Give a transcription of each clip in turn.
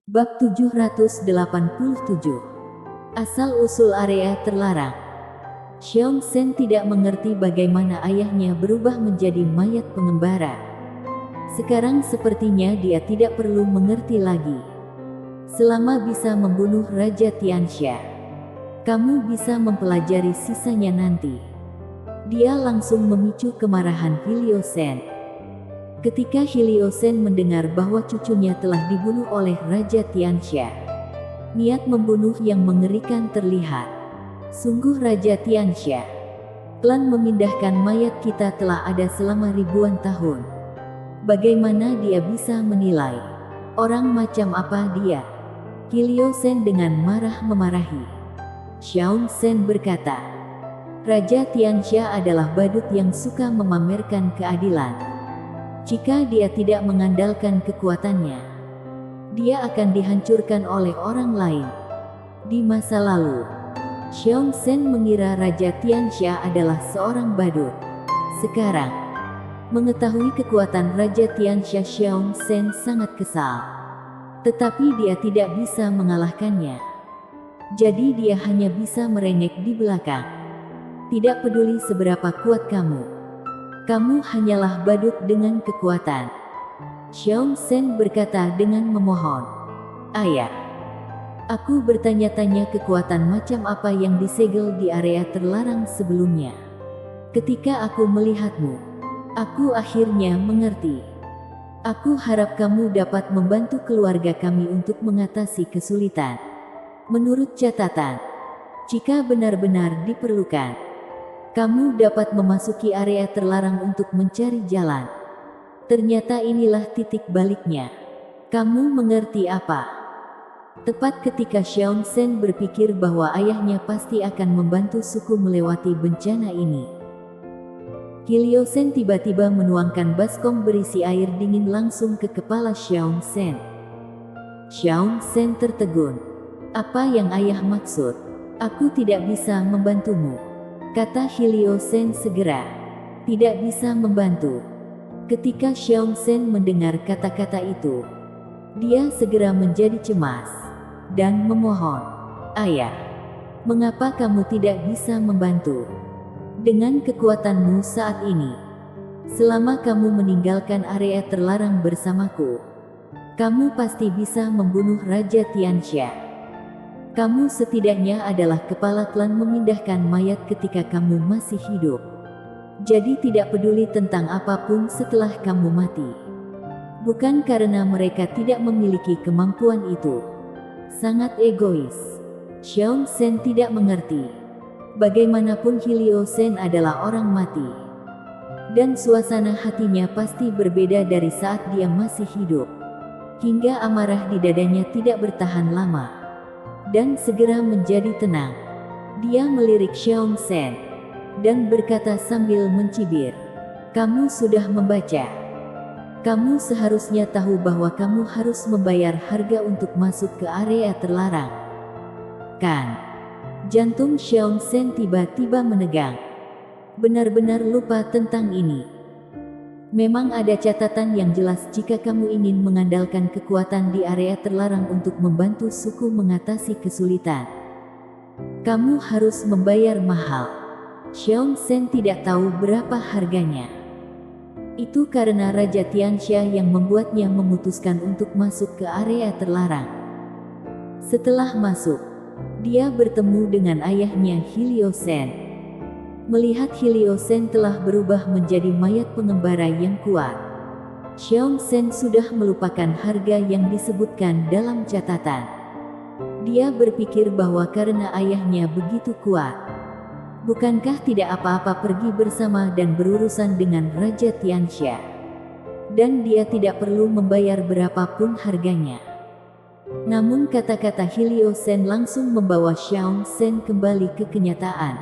Bab 787. Asal-usul area terlarang. Xiong Shen tidak mengerti bagaimana ayahnya berubah menjadi mayat pengembara. Sekarang sepertinya dia tidak perlu mengerti lagi. Selama bisa membunuh Raja Tianxia, kamu bisa mempelajari sisanya nanti. Dia langsung memicu kemarahan Hilio Shen. Ketika Hilio Shen mendengar bahwa cucunya telah dibunuh oleh Raja Tianxia, niat membunuh yang mengerikan terlihat. Sungguh Raja Tianxia, plan memindahkan mayat kita telah ada selama ribuan tahun. Bagaimana dia bisa menilai? Orang macam apa dia? Hilio Shen dengan marah memarahi. Xiong Shen berkata, Raja Tianxia adalah badut yang suka memamerkan keadilan. Jika dia tidak mengandalkan kekuatannya, dia akan dihancurkan oleh orang lain. Di masa lalu, Xiong Shen mengira Raja Tianxia adalah seorang badut. Sekarang, mengetahui kekuatan Raja Tianxia, Xiong Shen sangat kesal. Tetapi dia tidak bisa mengalahkannya. Jadi dia hanya bisa merengek di belakang. Tidak peduli seberapa kuat kamu. Kamu hanyalah badut dengan kekuatan. Xiong Shen berkata dengan memohon. Ayah, aku bertanya-tanya kekuatan macam apa yang disegel di area terlarang sebelumnya. Ketika aku melihatmu, aku akhirnya mengerti. Aku harap kamu dapat membantu keluarga kami untuk mengatasi kesulitan. Menurut catatan, jika benar-benar diperlukan, kamu dapat memasuki area terlarang untuk mencari jalan. Ternyata inilah titik baliknya. Kamu mengerti apa? Tepat ketika Xiong Shen berpikir bahwa ayahnya pasti akan membantu suku melewati bencana ini, Hilio Shen tiba-tiba menuangkan baskom berisi air dingin langsung ke kepala Xiong Shen. Xiong Shen tertegun. Apa yang ayah maksud? Aku tidak bisa membantumu, kata Hilio Shen segera. Tidak bisa membantu. Ketika Xiong Shen mendengar kata-kata itu, dia segera menjadi cemas dan memohon, Ayah, mengapa kamu tidak bisa membantu? Dengan kekuatanmu saat ini, selama kamu meninggalkan area terlarang bersamaku, kamu pasti bisa membunuh Raja Tianxia. Kamu setidaknya adalah kepala klan memindahkan mayat ketika kamu masih hidup. Jadi tidak peduli tentang apapun setelah kamu mati. Bukan karena mereka tidak memiliki kemampuan itu. Sangat egois. Xiong Shen tidak mengerti. Bagaimanapun Hilio Shen adalah orang mati. Dan suasana hatinya pasti berbeda dari saat dia masih hidup. Hingga amarah di dadanya tidak bertahan lama. Dan segera menjadi tenang. Dia melirik Xiong Shen dan berkata sambil mencibir, kamu sudah membaca. Kamu seharusnya tahu bahwa kamu harus membayar harga untuk masuk ke area terlarang, kan? Jantung Xiong Shen tiba-tiba menegang. Benar-benar lupa tentang ini. Memang ada catatan yang jelas jika kamu ingin mengandalkan kekuatan di area terlarang untuk membantu suku mengatasi kesulitan. Kamu harus membayar mahal. Xiong Shen tidak tahu berapa harganya. Itu karena Raja Tianxia yang membuatnya memutuskan untuk masuk ke area terlarang. Setelah masuk, dia bertemu dengan ayahnya Hilio Shen. Melihat Hilio Shen telah berubah menjadi mayat pengembara yang kuat, Xiong Shen sudah melupakan harga yang disebutkan dalam catatan. Dia berpikir bahwa karena ayahnya begitu kuat, bukankah tidak apa-apa pergi bersama dan berurusan dengan Raja Tianxia? Dan dia tidak perlu membayar berapapun harganya. Namun kata-kata Hilio Shen langsung membawa Xiong Shen kembali ke kenyataan.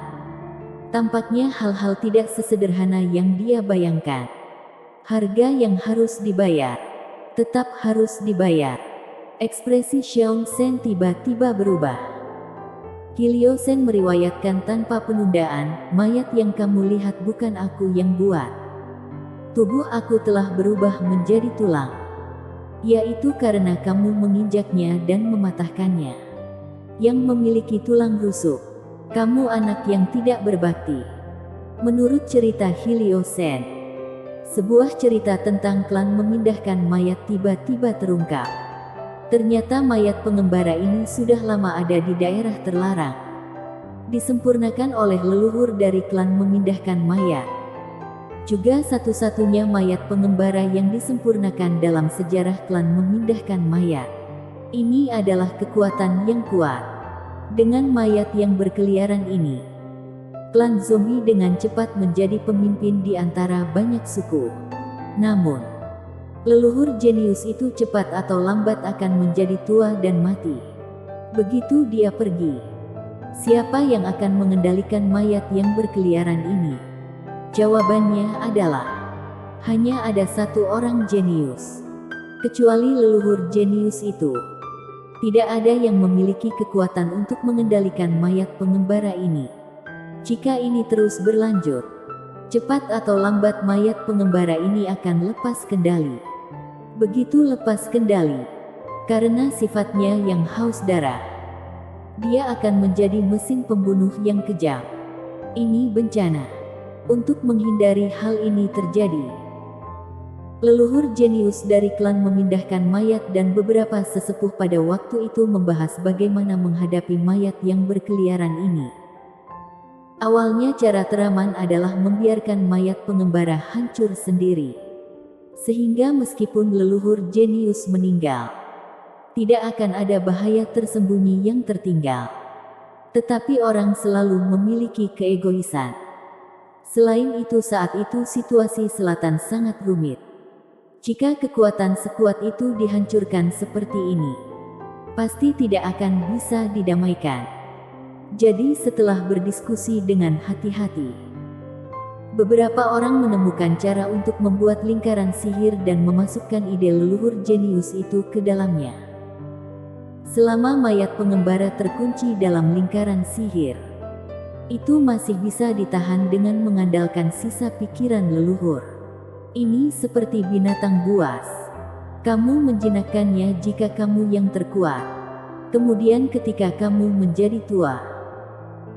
Tampaknya hal-hal tidak sesederhana yang dia bayangkan. Harga yang harus dibayar, tetap harus dibayar. Ekspresi Xiong Shen tiba-tiba berubah. Hilio Shen meriwayatkan tanpa penundaan, mayat yang kamu lihat bukan aku yang buat. Tubuh aku telah berubah menjadi tulang. yaitu karena kamu menginjaknya dan mematahkannya. Yang memiliki tulang rusuk, kamu anak yang tidak berbakti. Menurut cerita Helios-sen, sebuah cerita tentang klan memindahkan mayat tiba-tiba terungkap. Ternyata mayat pengembara ini sudah lama ada di daerah terlarang. Disempurnakan oleh leluhur dari klan memindahkan mayat. Juga satu-satunya mayat pengembara yang disempurnakan dalam sejarah klan memindahkan mayat. Ini adalah kekuatan yang kuat. Dengan mayat yang berkeliaran ini, klan zombie dengan cepat menjadi pemimpin di antara banyak suku. Namun, leluhur jenius itu cepat atau lambat akan menjadi tua dan mati. Begitu dia pergi, siapa yang akan mengendalikan mayat yang berkeliaran ini? Jawabannya adalah, hanya ada satu orang jenius. Kecuali leluhur jenius itu, tidak ada yang memiliki kekuatan untuk mengendalikan mayat pengembara ini. Jika ini terus berlanjut, cepat atau lambat mayat pengembara ini akan lepas kendali. Begitu lepas kendali, karena sifatnya yang haus darah, dia akan menjadi mesin pembunuh yang kejam. Ini bencana. Untuk menghindari hal ini terjadi, leluhur jenius dari klan memindahkan mayat dan beberapa sesepuh pada waktu itu membahas bagaimana menghadapi mayat yang berkeliaran ini. Awalnya cara teraman adalah membiarkan mayat pengembara hancur sendiri. Sehingga meskipun leluhur jenius meninggal, tidak akan ada bahaya tersembunyi yang tertinggal. Tetapi orang selalu memiliki keegoisan. Selain itu saat itu situasi selatan sangat rumit. Jika kekuatan sekuat itu dihancurkan seperti ini, pasti tidak akan bisa didamaikan. Jadi setelah berdiskusi dengan hati-hati, beberapa orang menemukan cara untuk membuat lingkaran sihir dan memasukkan ide leluhur jenius itu ke dalamnya. Selama mayat pengembara terkunci dalam lingkaran sihir, itu masih bisa ditahan dengan mengandalkan sisa pikiran leluhur. Ini seperti binatang buas. Kamu menjinakkannya jika kamu yang terkuat. Kemudian ketika kamu menjadi tua,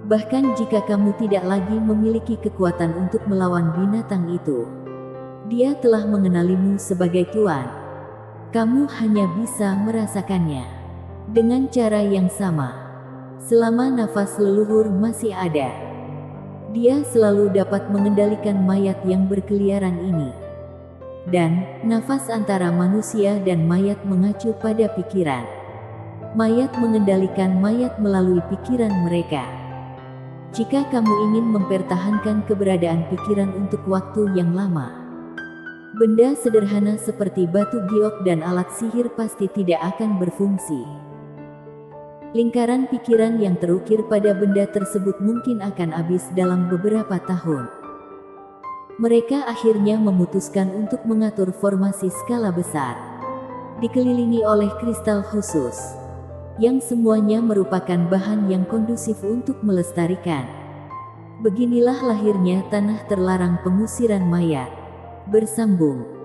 bahkan jika kamu tidak lagi memiliki kekuatan untuk melawan binatang itu, dia telah mengenalimu sebagai tuan. Kamu hanya bisa merasakannya dengan cara yang sama. Selama nafas leluhur masih ada, dia selalu dapat mengendalikan mayat yang berkeliaran ini. Dan, nafas antara manusia dan mayat mengacu pada pikiran. Mayat mengendalikan mayat melalui pikiran mereka. Jika kamu ingin mempertahankan keberadaan pikiran untuk waktu yang lama, benda sederhana seperti batu giok dan alat sihir pasti tidak akan berfungsi. Lingkaran pikiran yang terukir pada benda tersebut mungkin akan habis dalam beberapa tahun. Mereka akhirnya memutuskan untuk mengatur formasi skala besar, dikelilingi oleh kristal khusus, yang semuanya merupakan bahan yang kondusif untuk melestarikan. Beginilah lahirnya tanah terlarang pengusiran mayat. Bersambung.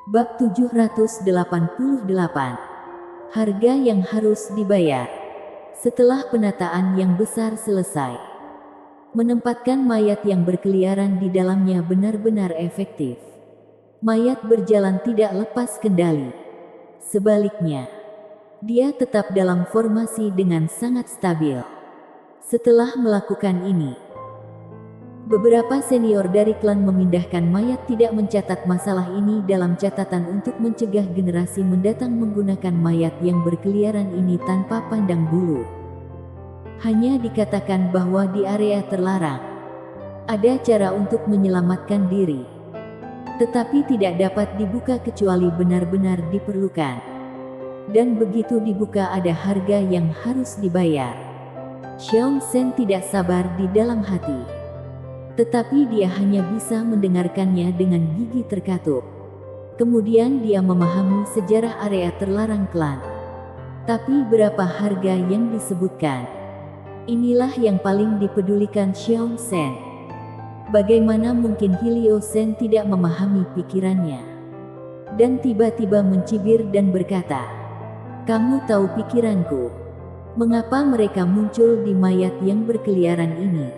Bab 788. Harga yang harus dibayar. Setelah penataan yang besar selesai, menempatkan mayat yang berkeliaran di dalamnya benar-benar efektif. Mayat berjalan tidak lepas kendali. Sebaliknya, dia tetap dalam formasi dengan sangat stabil. Setelah melakukan ini, beberapa senior dari klan memindahkan mayat tidak mencatat masalah ini dalam catatan untuk mencegah generasi mendatang menggunakan mayat yang berkeliaran ini tanpa pandang bulu. Hanya dikatakan bahwa di area terlarang, ada cara untuk menyelamatkan diri. Tetapi tidak dapat dibuka kecuali benar-benar diperlukan. Dan begitu dibuka ada harga yang harus dibayar. Xiongsen tidak sabar di dalam hati. Tetapi dia hanya bisa mendengarkannya dengan gigi terkatup. Kemudian dia memahami sejarah area terlarang klan. Tapi berapa harga yang disebutkan? Inilah yang paling dipedulikan Xiongsen. Bagaimana mungkin Hilio Sen tidak memahami pikirannya? Dan tiba-tiba mencibir dan berkata, "Kamu tahu pikiranku. Mengapa mereka muncul di mayat yang berkeliaran ini?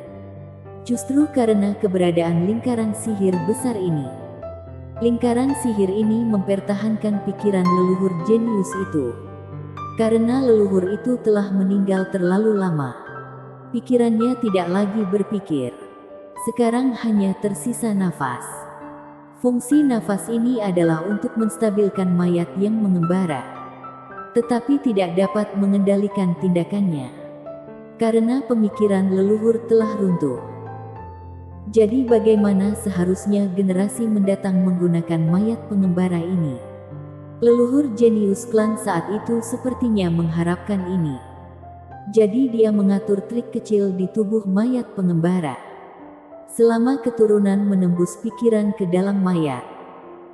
Justru karena keberadaan lingkaran sihir besar ini. Lingkaran sihir ini mempertahankan pikiran leluhur jenius itu. Karena leluhur itu telah meninggal terlalu lama. Pikirannya tidak lagi berpikir. Sekarang hanya tersisa nafas. Fungsi nafas ini adalah untuk menstabilkan mayat yang mengembara, tetapi tidak dapat mengendalikan tindakannya. Karena pemikiran leluhur telah runtuh. Jadi bagaimana seharusnya generasi mendatang menggunakan mayat pengembara ini?" Leluhur jenius klan saat itu sepertinya mengharapkan ini. Jadi dia mengatur trik kecil di tubuh mayat pengembara. Selama keturunan menembus pikiran ke dalam mayat,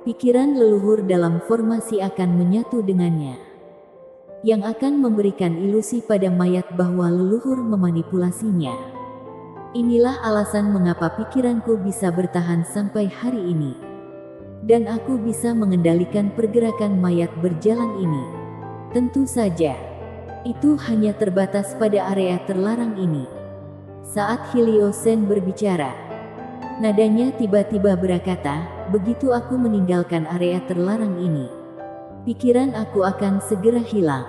pikiran leluhur dalam formasi akan menyatu dengannya, yang akan memberikan ilusi pada mayat bahwa leluhur memanipulasinya. Inilah alasan mengapa pikiranku bisa bertahan sampai hari ini. Dan aku bisa mengendalikan pergerakan mayat berjalan ini. Tentu saja, itu hanya terbatas pada area terlarang ini. Saat Hilio Sen berbicara, nadanya tiba-tiba berkata, "Begitu aku meninggalkan area terlarang ini, pikiran aku akan segera hilang.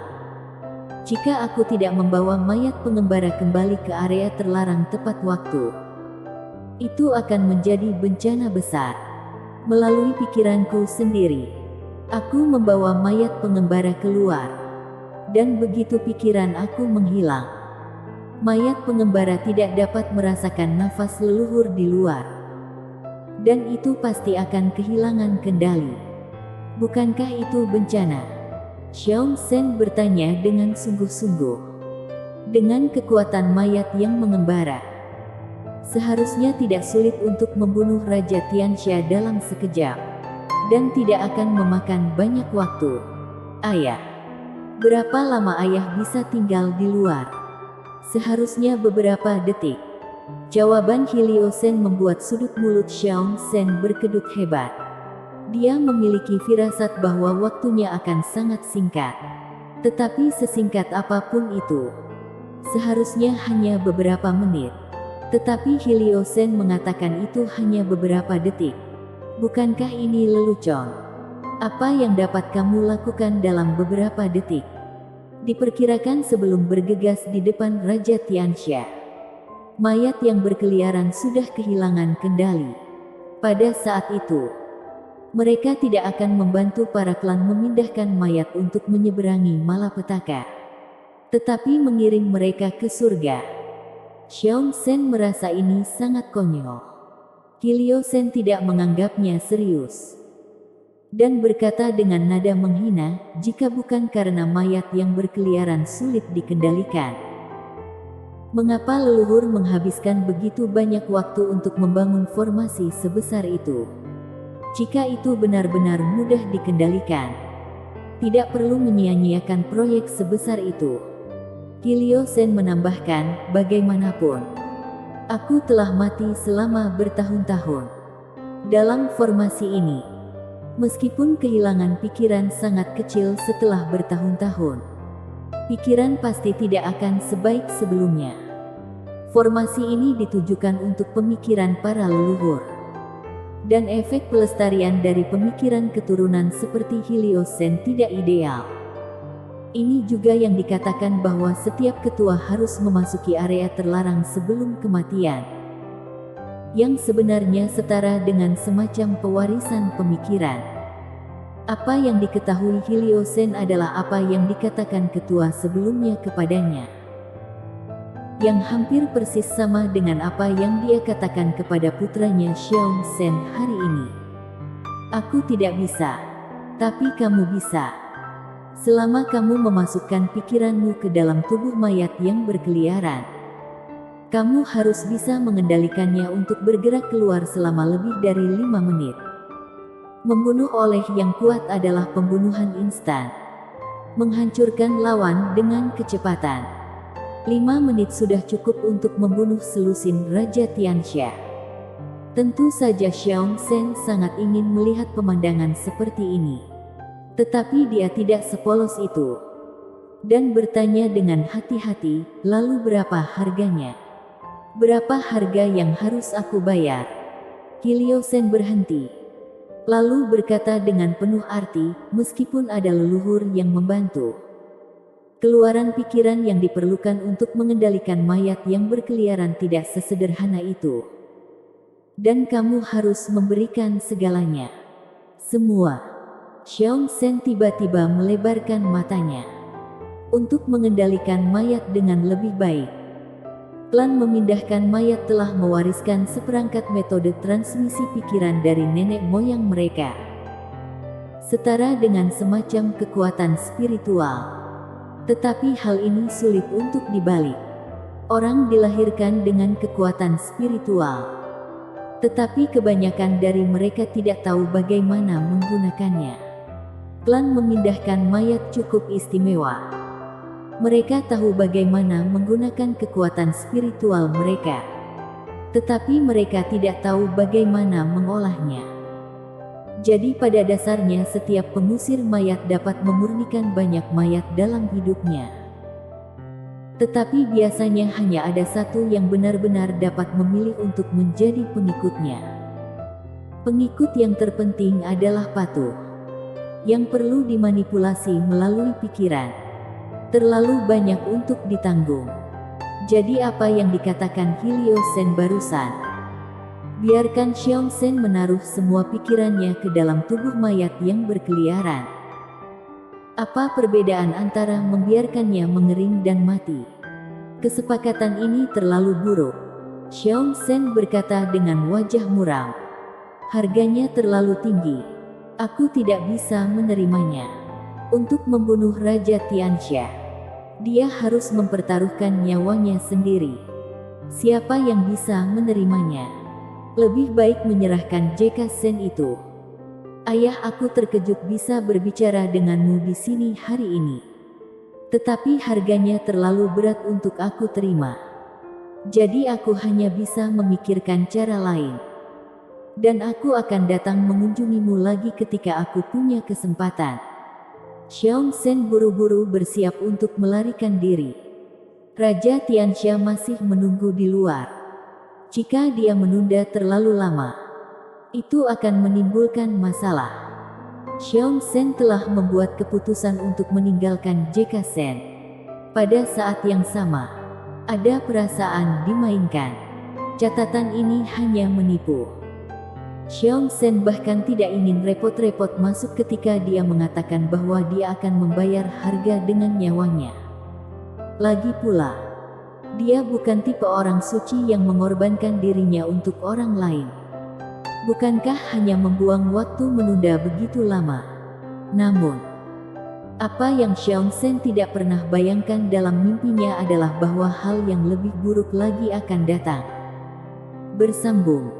Jika aku tidak membawa mayat pengembara kembali ke area terlarang tepat waktu, itu akan menjadi bencana besar." Melalui pikiranku sendiri, aku membawa mayat pengembara keluar. Dan begitu pikiran aku menghilang, mayat pengembara tidak dapat merasakan nafas leluhur di luar. Dan itu pasti akan kehilangan kendali. Bukankah itu bencana? Xiao Sen bertanya dengan sungguh-sungguh. Dengan kekuatan mayat yang mengembara, seharusnya tidak sulit untuk membunuh Raja Tianxia dalam sekejap. Dan tidak akan memakan banyak waktu. Ayah, berapa lama ayah bisa tinggal di luar? Seharusnya beberapa detik. Jawaban Hilio Sen membuat sudut mulut Xiao Sen berkedut hebat. Dia memiliki firasat bahwa waktunya akan sangat singkat. Tetapi sesingkat apapun itu, seharusnya hanya beberapa menit. Tetapi Hilio Sen mengatakan itu hanya beberapa detik. Bukankah ini lelucon? Apa yang dapat kamu lakukan dalam beberapa detik? Diperkirakan sebelum bergegas di depan Raja Tianxia, mayat yang berkeliaran sudah kehilangan kendali. Pada saat itu, mereka tidak akan membantu para klan memindahkan mayat untuk menyeberangi malapetaka, tetapi mengiring mereka ke surga. Xiao Sen merasa ini sangat konyol. Hilio Sen tidak menganggapnya serius dan berkata dengan nada menghina, "Jika bukan karena mayat yang berkeliaran sulit dikendalikan, mengapa leluhur menghabiskan begitu banyak waktu untuk membangun formasi sebesar itu? Jika itu benar-benar mudah dikendalikan, tidak perlu menyia-nyiakan proyek sebesar itu." Hilio Sen menambahkan, "Bagaimanapun, aku telah mati selama bertahun-tahun dalam formasi ini. Meskipun kehilangan pikiran sangat kecil setelah bertahun-tahun, pikiran pasti tidak akan sebaik sebelumnya. Formasi ini ditujukan untuk pemikiran para leluhur. Dan efek pelestarian dari pemikiran keturunan seperti Hilio Sen tidak ideal. Ini juga yang dikatakan bahwa setiap ketua harus memasuki area terlarang sebelum kematian, yang sebenarnya setara dengan semacam pewarisan pemikiran. Apa yang diketahui Hilio Sen adalah apa yang dikatakan ketua sebelumnya kepadanya, yang hampir persis sama dengan apa yang dia katakan kepada putranya Xiao Sen hari ini. Aku tidak bisa, tapi kamu bisa. Selama kamu memasukkan pikiranmu ke dalam tubuh mayat yang berkeliaran, kamu harus bisa mengendalikannya untuk bergerak keluar selama lebih dari 5 menit. Membunuh oleh yang kuat adalah pembunuhan instan. Menghancurkan lawan dengan kecepatan. 5 menit sudah cukup untuk membunuh selusin Raja Tianxia. Tentu saja Xiao Zhen sangat ingin melihat pemandangan seperti ini. Tetapi dia tidak sepolos itu. Dan bertanya dengan hati-hati, lalu berapa harganya? Berapa harga yang harus aku bayar? Hilio Zhen berhenti. Lalu berkata dengan penuh arti, meskipun ada leluhur yang membantu. Keluaran pikiran yang diperlukan untuk mengendalikan mayat yang berkeliaran tidak sesederhana itu. Dan kamu harus memberikan segalanya. Semua. Xiao Zhen tiba-tiba melebarkan matanya. Untuk mengendalikan mayat dengan lebih baik. Klan memindahkan mayat telah mewariskan seperangkat metode transmisi pikiran dari nenek moyang mereka. Setara dengan semacam kekuatan spiritual. Tetapi hal ini sulit untuk dibalik. Orang dilahirkan dengan kekuatan spiritual. Tetapi kebanyakan dari mereka tidak tahu bagaimana menggunakannya. Klan memindahkan mayat cukup istimewa. Mereka tahu bagaimana menggunakan kekuatan spiritual mereka. Tetapi mereka tidak tahu bagaimana mengolahnya. Jadi pada dasarnya setiap pengusir mayat dapat memurnikan banyak mayat dalam hidupnya. Tetapi biasanya hanya ada satu yang benar-benar dapat memilih untuk menjadi pengikutnya. Pengikut yang terpenting adalah patuh. Yang perlu dimanipulasi melalui pikiran. Terlalu banyak untuk ditanggung. Jadi apa yang dikatakan Hilio Zhen barusan? Biarkan Xiao Zhen menaruh semua pikirannya ke dalam tubuh mayat yang berkeliaran. Apa perbedaan antara membiarkannya mengering dan mati? Kesepakatan ini terlalu buruk. Xiao Zhen berkata dengan wajah muram. Harganya terlalu tinggi. Aku tidak bisa menerimanya. Untuk membunuh Raja Tianxia, dia harus mempertaruhkan nyawanya sendiri. Siapa yang bisa menerimanya? Lebih baik menyerahkan Jeka Zhen itu. Ayah, aku terkejut bisa berbicara denganmu di sini hari ini. Tetapi harganya terlalu berat untuk aku terima. Jadi aku hanya bisa memikirkan cara lain. Dan aku akan datang mengunjungimu lagi ketika aku punya kesempatan. Xiao Zhen buru-buru bersiap untuk melarikan diri. Raja Tianxia masih menunggu di luar. Jika dia menunda terlalu lama, itu akan menimbulkan masalah. Xiao Zhen telah membuat keputusan untuk meninggalkan Jeka Zhen. Pada saat yang sama, ada perasaan dimainkan. Catatan ini hanya menipu. Xiao Zhen bahkan tidak ingin repot-repot masuk ketika dia mengatakan bahwa dia akan membayar harga dengan nyawanya. Lagi pula, dia bukan tipe orang suci yang mengorbankan dirinya untuk orang lain. Bukankah hanya membuang waktu menunda begitu lama? Namun, apa yang Xiao Zhen tidak pernah bayangkan dalam mimpinya adalah bahwa hal yang lebih buruk lagi akan datang. Bersambung.